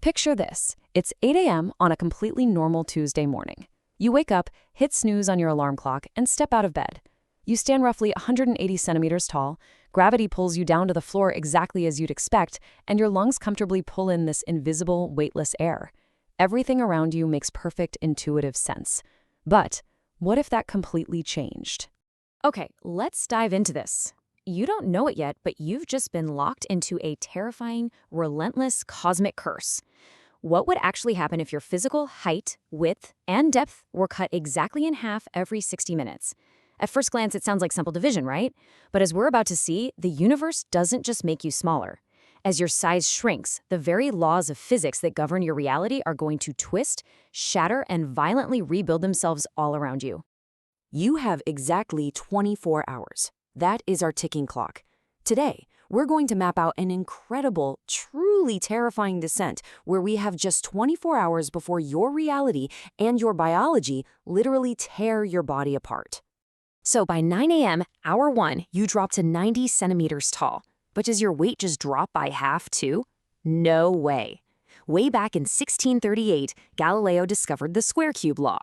Picture this. It's 8 a.m. on a completely normal Tuesday morning. You wake up, hit snooze on your alarm clock, and step out of bed. You stand roughly 180 centimeters tall, gravity pulls you down to the floor exactly as you'd expect, and your lungs comfortably pull in this invisible, weightless air. Everything around you makes perfect intuitive sense. But what if that completely changed? Okay, let's dive into this. You don't know it yet, but you've just been locked into a terrifying, relentless cosmic curse. What would actually happen if your physical height, width, and depth were cut exactly in half every 60 minutes? At first glance, it sounds like simple division, right? But as we're about to see, the universe doesn't just make you smaller. As your size shrinks, the very laws of physics that govern your reality are going to twist, shatter, and violently rebuild themselves all around you. You have exactly 24 hours. That is our ticking clock. Today, we're going to map out an incredible, truly terrifying descent where we have just 24 hours before your reality and your biology literally tear your body apart. So by 9 a.m., hour 1, you drop to 90 centimeters tall. But does your weight just drop by half too? No way. Way back in 1638, Galileo discovered the square cube law.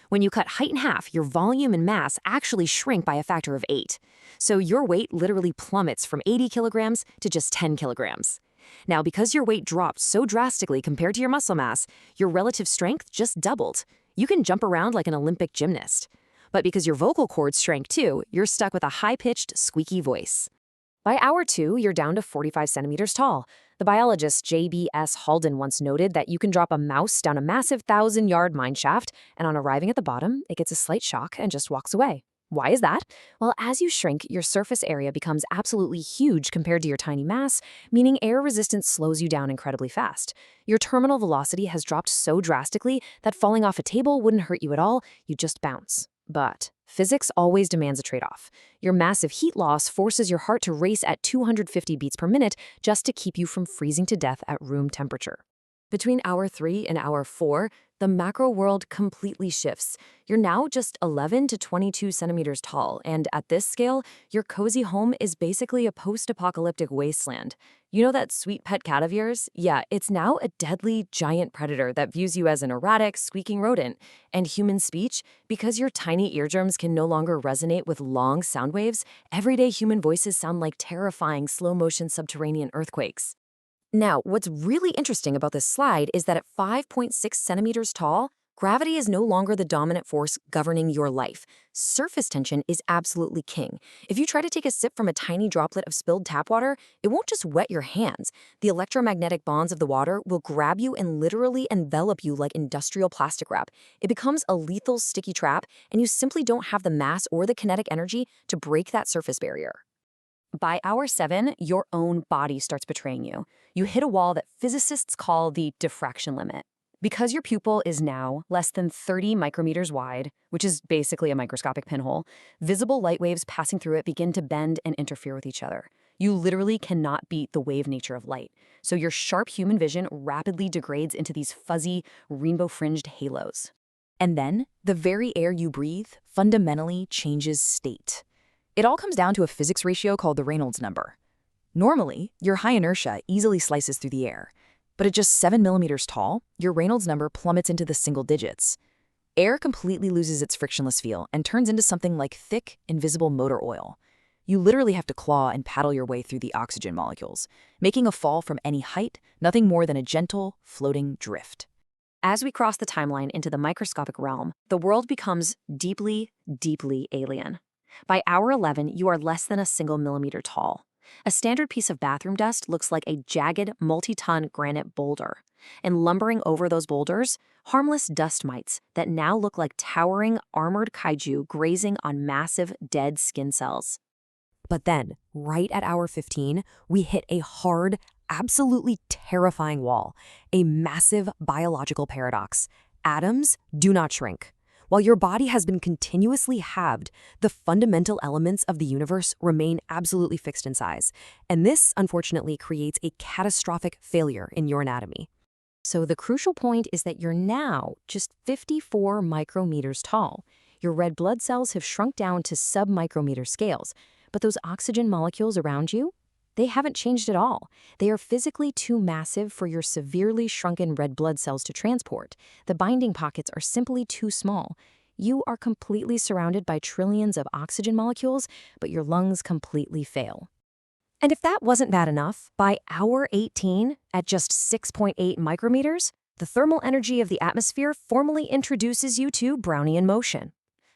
When you cut height in half, your volume and mass actually shrink by a factor of 8. So your weight literally plummets from 80 kilograms to just 10 kilograms. Now, because your weight dropped so drastically compared to your muscle mass, your relative strength just doubled. You can jump around like an Olympic gymnast. But because your vocal cords shrank too, you're stuck with a high-pitched, squeaky voice. By hour 2, you're down to 45 centimeters tall. The biologist J.B.S. Halden once noted that you can drop a mouse down a massive 1,000-yard mine shaft, and on arriving at the bottom, it gets a slight shock and just walks away. Why is that? Well, as you shrink, your surface area becomes absolutely huge compared to your tiny mass, meaning air resistance slows you down incredibly fast. Your terminal velocity has dropped so drastically that falling off a table wouldn't hurt you at all, you just bounce. But physics always demands a trade-off. Your massive heat loss forces your heart to race at 250 beats per minute just to keep you from freezing to death at room temperature. Between hour 3 and hour 4, the macro world completely shifts. You're now just 11 to 22 centimeters tall, and at this scale, your cozy home is basically a post-apocalyptic wasteland. You know that sweet pet cat of yours? Yeah, it's now a deadly giant predator that views you as an erratic, squeaking rodent. And human speech, because your tiny eardrums can no longer resonate with long sound waves, everyday human voices sound like terrifying slow-motion subterranean earthquakes. Now, what's really interesting about this slide is that at 5.6 centimeters tall, gravity is no longer the dominant force governing your life. Surface tension is absolutely king. If you try to take a sip from a tiny droplet of spilled tap water, it won't just wet your hands. The electromagnetic bonds of the water will grab you and literally envelop you like industrial plastic wrap. It becomes a lethal, sticky trap, and you simply don't have the mass or the kinetic energy to break that surface barrier. By hour 7, your own body starts betraying you. You hit a wall that physicists call the diffraction limit. Because your pupil is now less than 30 micrometers wide, which is basically a microscopic pinhole, visible light waves passing through it begin to bend and interfere with each other. You literally cannot beat the wave nature of light. So your sharp human vision rapidly degrades into these fuzzy, rainbow-fringed halos. And then, the very air you breathe fundamentally changes state. It all comes down to a physics ratio called the Reynolds number. Normally, your high inertia easily slices through the air, but at just 7 millimeters tall, your Reynolds number plummets into the single digits. Air completely loses its frictionless feel and turns into something like thick, invisible motor oil. You literally have to claw and paddle your way through the oxygen molecules, making a fall from any height nothing more than a gentle, floating drift. As we cross the timeline into the microscopic realm, the world becomes deeply, deeply alien. By hour 11, you are less than a single millimeter tall. A standard piece of bathroom dust looks like a jagged, multi-ton granite boulder. And lumbering over those boulders, harmless dust mites that now look like towering, armored kaiju grazing on massive, dead skin cells. But then, right at hour 15, we hit a hard, absolutely terrifying wall, a massive biological paradox. Atoms do not shrink. While your body has been continuously halved, the fundamental elements of the universe remain absolutely fixed in size. And this, unfortunately, creates a catastrophic failure in your anatomy. So the crucial point is that you're now just 54 micrometers tall. Your red blood cells have shrunk down to sub-micrometer scales, but those oxygen molecules around you, They haven't changed at all. They are physically too massive for your severely shrunken red blood cells to transport. The binding pockets are simply too small. You are completely surrounded by trillions of oxygen molecules, but your lungs completely fail. And if that wasn't bad enough, by hour 18, at just 6.8 micrometers, the thermal energy of the atmosphere formally introduces you to Brownian motion.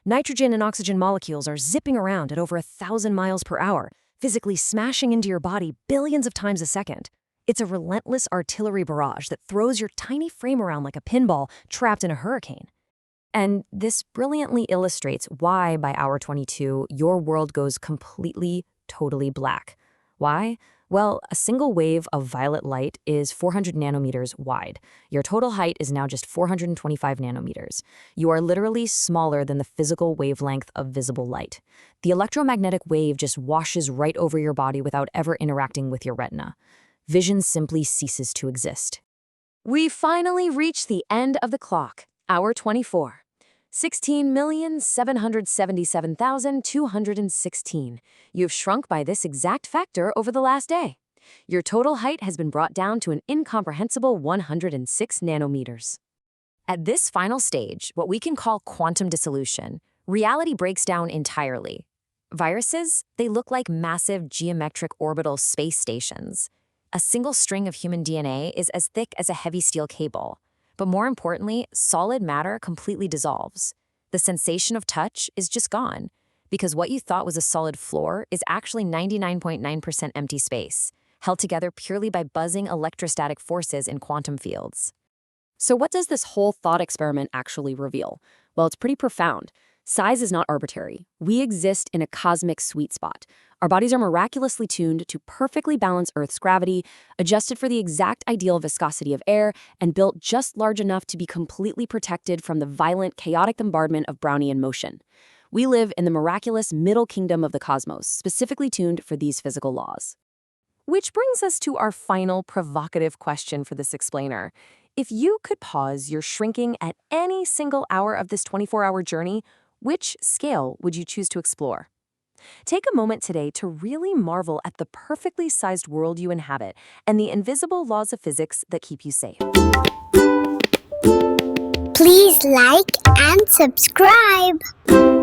Nitrogen and oxygen molecules are zipping around at over 1,000 miles per hour, physically smashing into your body billions of times a second. It's a relentless artillery barrage that throws your tiny frame around like a pinball trapped in a hurricane. And this brilliantly illustrates why, by hour 22, your world goes completely, totally black. Why? Well, a single wave of violet light is 400 nanometers wide. Your total height is now just 425 nanometers. You are literally smaller than the physical wavelength of visible light. The electromagnetic wave just washes right over your body without ever interacting with your retina. Vision simply ceases to exist. We finally reach the end of the clock, hour 24. 16,777,216. You've shrunk by this exact factor over the last day. Your total height has been brought down to an incomprehensible 106 nanometers. At this final stage, what we can call quantum dissolution, reality breaks down entirely. Viruses, they look like massive geometric orbital space stations. A single string of human DNA is as thick as a heavy steel cable. But more importantly, solid matter completely dissolves. The sensation of touch is just gone, because what you thought was a solid floor is actually 99.9% empty space, held together purely by buzzing electrostatic forces in quantum fields. So what does this whole thought experiment actually reveal? Well, it's pretty profound. Size is not arbitrary. We exist in a cosmic sweet spot. Our bodies are miraculously tuned to perfectly balance Earth's gravity, adjusted for the exact ideal viscosity of air, and built just large enough to be completely protected from the violent, chaotic bombardment of Brownian motion. We live in the miraculous middle kingdom of the cosmos, specifically tuned for these physical laws. Which brings us to our final provocative question for this explainer. If you could pause your shrinking at any single hour of this 24-hour journey, which scale would you choose to explore? Take a moment today to really marvel at the perfectly sized world you inhabit and the invisible laws of physics that keep you safe. Please like and subscribe.